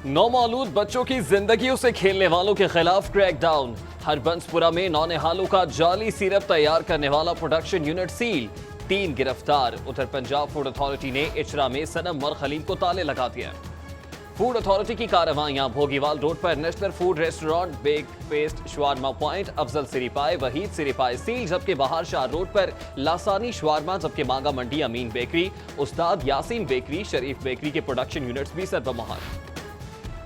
नौमौलूद बच्चों की जिंदगियों से खेलने वालों के खिलाफ क्रैकडाउन। हरबंसपुरा में नौनिहालों का जाली सिरप तैयार करने वाला प्रोडक्शन यूनिट सील, 3 गिरफ्तार। उधर पंजाब फूड अथॉरिटी ने इचरा में सनम और खलीम को ताले लगा दिया। फूड अथॉरिटी की कार्रवाइयां भोगीवाल रोड पर national food restaurant, bake paste, shawarma point, Afzal सिरीपाई, वहीद सिरीपाई सील, जबकि बाहर शाह रोड पर लासानी शवारमा, जबकि मांगा मंडी अमीन बेकरी, उस्ताद यासीन बेकरी, शरीफ बेकरी के प्रोडक्शन यूनिट्स भी सरबमहाल।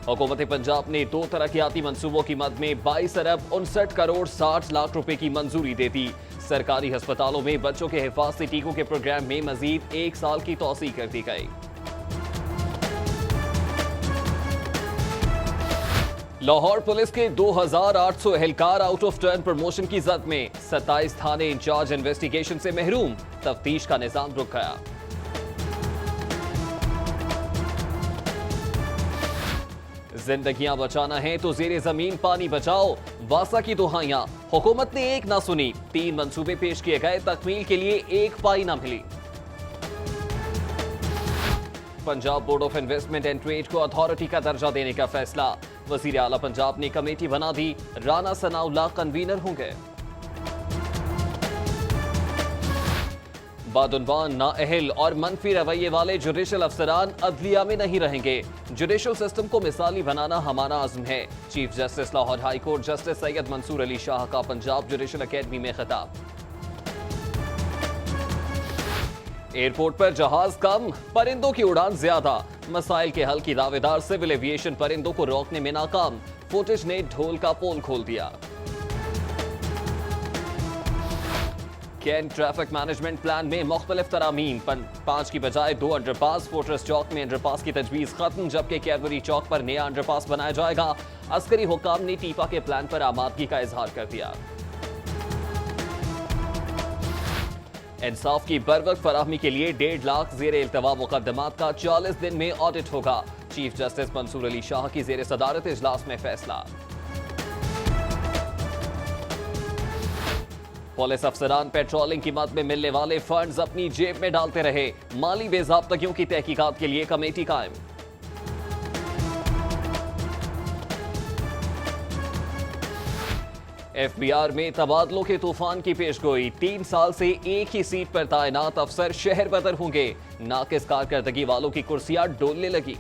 हुकूमत पंजाब ने 2 तरक्याती मंसूबों की मद में 22 अरब 59 करोड़ 60 लाख रुपए की मंजूरी दे दी। सरकारी अस्पतालों में बच्चों के हिफाजती टीकों के प्रोग्राम में मजीद 1 साल की तौसीह कर दी गई। लाहौर पुलिस के 2800 एहलकार आउट ऑफ टर्न प्रमोशन की जद में, 27 थाने इंचार्ज इन्वेस्टिगेशन से महरूम, तफ्तीश का निजाम रुक गया। जिंदगियां बचाना है तो जेरे जमीन पानी बचाओ, वासा की दुहाइयां। हुकूमत ने एक ना सुनी, 3 मंसूबे पेश किए गए, तकमील के लिए 1 पाई ना मिली। Punjab board of investment and trade को अथॉरिटी का दर्जा देने का फैसला। वजीर आला पंजाब ने कमेटी बना दी, राना सनाउल्लाह कन्वीनर होंगे। बादुनवान, नाअहल और मनफी रवैये वाले जुडिशल अफसरान अदलिया में नहीं रहेंगे। जुडिशल सिस्टम को मिसाली बनाना हमारा आज़म है। Chief justice Lahore high court justice Syed Mansoor Ali Shah का पंजाब जुडिशल अकेडमी में खिताब। एयरपोर्ट पर जहाज कम, परिंदों की उड़ान ज्यादा, मसाइल के हल की दावेदार सिविल एविएशन परिंदों को रोकने में नाकाम। फुटेज ने ढोल का पोल खोल दिया। कैंट ट्रैफिक मैनेजमेंट प्लान में मुख्तलिफ तरामीम, 5 की बजाय 2 अंडरपास। फोर्ट्रेस चौक में अंडरपास की तजवीज खत्म, जबकि कैवरी चौक पर नया अंडरपास बनाया जाएगा। अस्करी हुकाम ने टीपा के प्लान पर आमादगी का इजहार कर दिया। इंसाफ की बरवक्त फराहमी के लिए 1.5 लाख जेर इल्तवा मुकदमात का 40 दिन में ऑडिट होगा। चीफ जस्टिस मंसूर अली शाह की जेर सदारत इजलास में फैसला। पुलिस अफसरान पेट्रोलिंग की मद में मिलने वाले फंड्स अपनी जेब में डालते रहे, माली बेज़ाब्तगियों की तहकीकात के लिए कमेटी कायम। एफबीआर में तबादलों के तूफान की पेशगोई, 3 साल से एक ही सीट पर तैनात अफसर शहर बदर होंगे। नाकिस कारकर्दगी वालों की कुर्सियां डोलने लगी।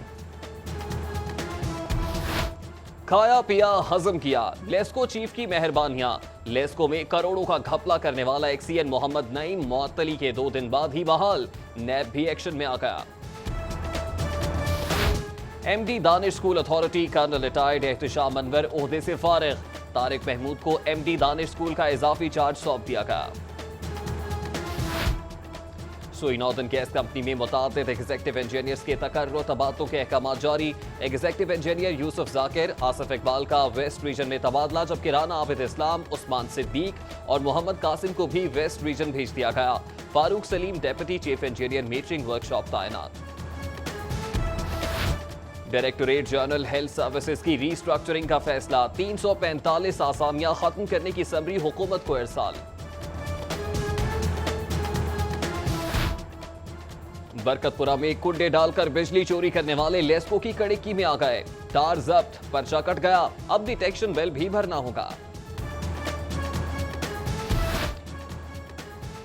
खाया पिया हजम किया, लेस्को चीफ की मेहरबानियां। लेस्को में करोड़ों का घपला करने वाला एक्सीएन मोहम्मद नईम मुअत्तली के 2 दिन बाद ही बहाल। नैब भी एक्शन में आ गया। MD Danish school authority colonel retired Ehtisham Anwar ओहदे से फारिग। तारिक महमूद को एमडी दानिश स्कूल का इजाफी चार्ज सौंप दिया गया। सोई नॉर्दर्न गैस कंपनी में मुतादिद एग्जीक्यूटिव इंजीनियर्स के तकर्रुर तबादलों के अहकाम जारी। एग्जीक्यूटिव इंजीनियर यूसुफ जाकिर, आसिफ इकबाल का वेस्ट रीजन में तबादला, जबकि राना आबिद इस्लाम, उस्मान सिद्दीक और मोहम्मद कासिम को भी वेस्ट रीजन भेज दिया गया। Farooq Salim deputy chief engineer metering workshop तैनात। डायरेक्टोरेट जनरल हेल्थ सर्विसेज की रीस्ट्रक्चरिंग का फैसला, 345 आसामियां खत्म करने की समरी हुकूमत को इरसाल। बरकतपुरा में कुंडे डालकर बिजली चोरी करने वाले लेस्को की कड़िक्की में आ गए। तार जब्त, पर्चा कट गया, अब डिटेक्शन बिल भी भरना होगा।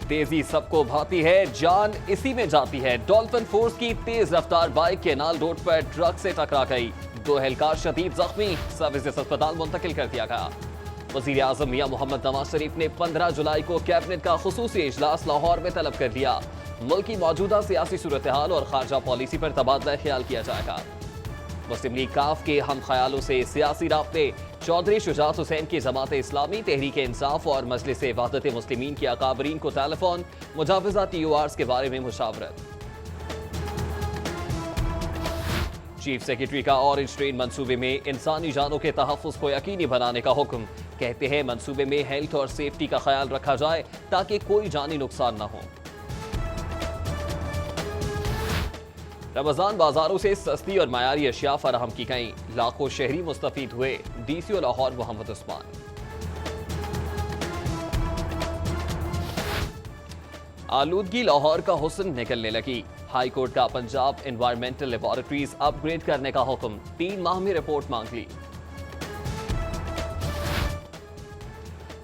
तेजी सबको भाती है, जान इसी में जाती है। डॉल्फिन फोर्स की तेज रफ्तार बाइक केनाल रोड पर ट्रक से टकरा गई। 2 एहलकार शदीद जख्मी, सर्विसेज अस्पताल मुंतकिल कर दिया गया। वजीर आजम मियां मोहम्मद नवाज शरीफ ने 15 जुलाई को कैबिनेट का खुसूसी इजलास लाहौर में तलब कर लिया। मुल्क की मौजूदा सियासी सूरत हाल और खारजा पॉलिसी पर तबादला ख्याल किया जाएगा। मुस्लिम लीग काफ के हम ख्यालों से सियासी राब्ते, चौधरी शुजात हुसैन की जमात इस्लामी, तहरीक इंसाफ और मजलिस वहदत मुस्लिमीन के अकाबरीन को टेलीफोन, मुजावजा TORs के बारे में मुशावरत। चीफ सेक्रेटरी का ऑरेंज ट्रेन मंसूबे में इंसानी जानों के तहफ़्फ़ुज़ को यकीनी बनाने का हुक्म। कहते हैं मंसूबे में हेल्थ और सेफ्टी का ख्याल रखा जाए ताकि कोई जानी नुकसान न हो। रमजान बाजारों से सस्ती और मयारी अशिया फराहम की गई, लाखों शहरी मुस्तफीद हुए। DCO लाहौर मोहम्मद उस्मान। आलूदगी लाहौर का हुस्न निकलने लगी। हाई कोर्ट का पंजाब एनवायरमेंटल लेबोरेटरीज अपग्रेड करने का हुक्म, 3 माह में रिपोर्ट मांग ली।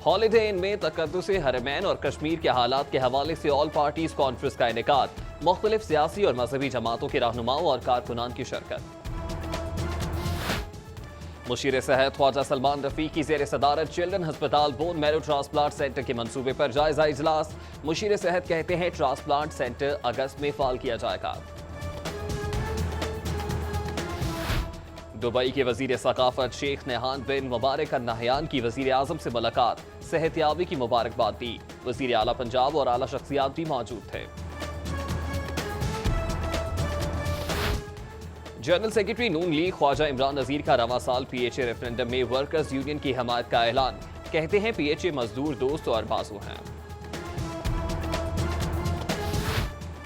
हॉलिडे इन में तकद्दुसे हरमैन और कश्मीर के हालात के हवाले से ऑल पार्टीज कॉन्फ्रेंस का इनेकाद, मुख्तलिफ सियासी और मजहबी जमातों के रहनुमाओं और कारकुनान की शिरकत। मुशीर सेहत ख्वाजा सलमान रफी की जेर सदारत चिल्ड्रन अस्पताल बोन मैरो ट्रांसप्लांट सेंटर के मंसूबे पर जायजा इजलास। मुशीर सेहत कहते हैं ट्रांसप्लांट सेंटर अगस्त में फाल किया जाएगा। दुबई के वजीर सकाफत शेख नेहान बिन मुबारक अल नहयान की वजीर आजम से मुलाकात, सेहतियाबी की मुबारकबाद दी। वजीर आला पंजाब और आला शख्सियात भी मौजूद थे। जनरल सेक्रेटरी नून लीग ख्वाजा इमरान नजीर का रवां साल पीएचए रेफरेंडम में वर्कर्स यूनियन की हमायत का ऐलान, कहते हैं पीएचए मजदूर दोस्त और बाजू हैं।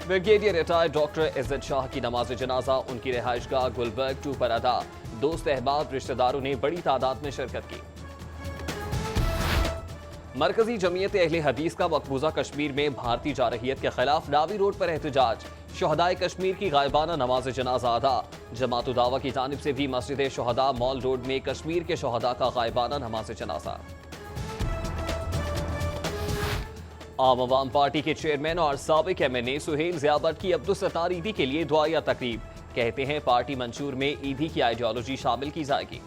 ब्रिगेडियर रिटायर्ड डॉक्टर इज्जत शाह की नमाज जनाजा उनकी रिहाइशगाह गुलबर्ग 2 पर अदा, दोस्त अहबाब रिश्तेदारों ने बड़ी तादाद में शिरकत की। मरकजी जमीयत अहले हदीस का मकबूजा कश्मीर में भारतीय जारहियत के खिलाफ नावी रोड पर एहतजाज, शहदाए कश्मीर की गायबाना नमाज जनाजा अदा। जमात दावा की जानिब से भी मस्जिद शहदा मॉल रोड में कश्मीर के शहदा का गायबाना नमाज जनाजा। आम आवाम पार्टी के चेयरमैन और साबिक एमएनए सुहेल ज़ियाबत की अब्दुलसत्तार ईदी के लिए दुआया तकरीब, कहते हैं पार्टी मंशूर में ईदी की आइडियोलॉजी शामिल की जाएगी।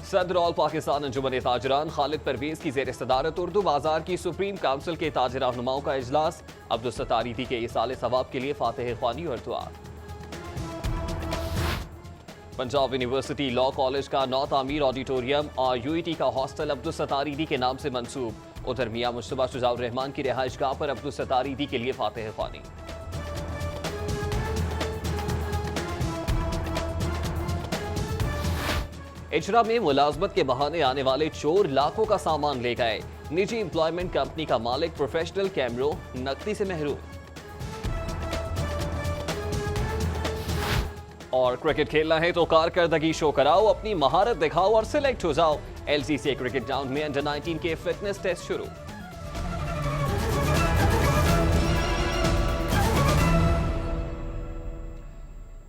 सदर ऑल पाकिस्तान अंजुमन ताजरान खालिद परवेज की जेर सदारत उर्दू बाजार की सुप्रीम काउंसिल के ताज रहनुमाओं का इजलास, अब्दुलसत्तार ईदी के इसाले सवाब के लिए फातिह ख्वानी और दुआ। पंजाब यूनिवर्सिटी लॉ कॉलेज का नौ तामीर ऑडिटोरियम और यूईटी का हॉस्टल अब्दुलसत्तार ईदी के नाम से मंसूब। उधर मियां मुश्तबा शुजाउर रहमान की रिहाइशगाह पर अब्दुलसत्तार ईदी के लिए फातिह ख्वानी। इजरा में मुलाजमत के बहाने आने वाले चोर लाखों का सामान ले गए, निजी एम्प्लॉयमेंट कंपनी का मालिक प्रोफेशनल कैमरों नकदी से महरूम। और क्रिकेट खेलना है तो कारकर्दगी शो कराओ, अपनी महारत दिखाओ और सिलेक्ट हो जाओ। एलसीसी क्रिकेट ग्राउंड में अंडर 19 के फिटनेस टेस्ट शुरू।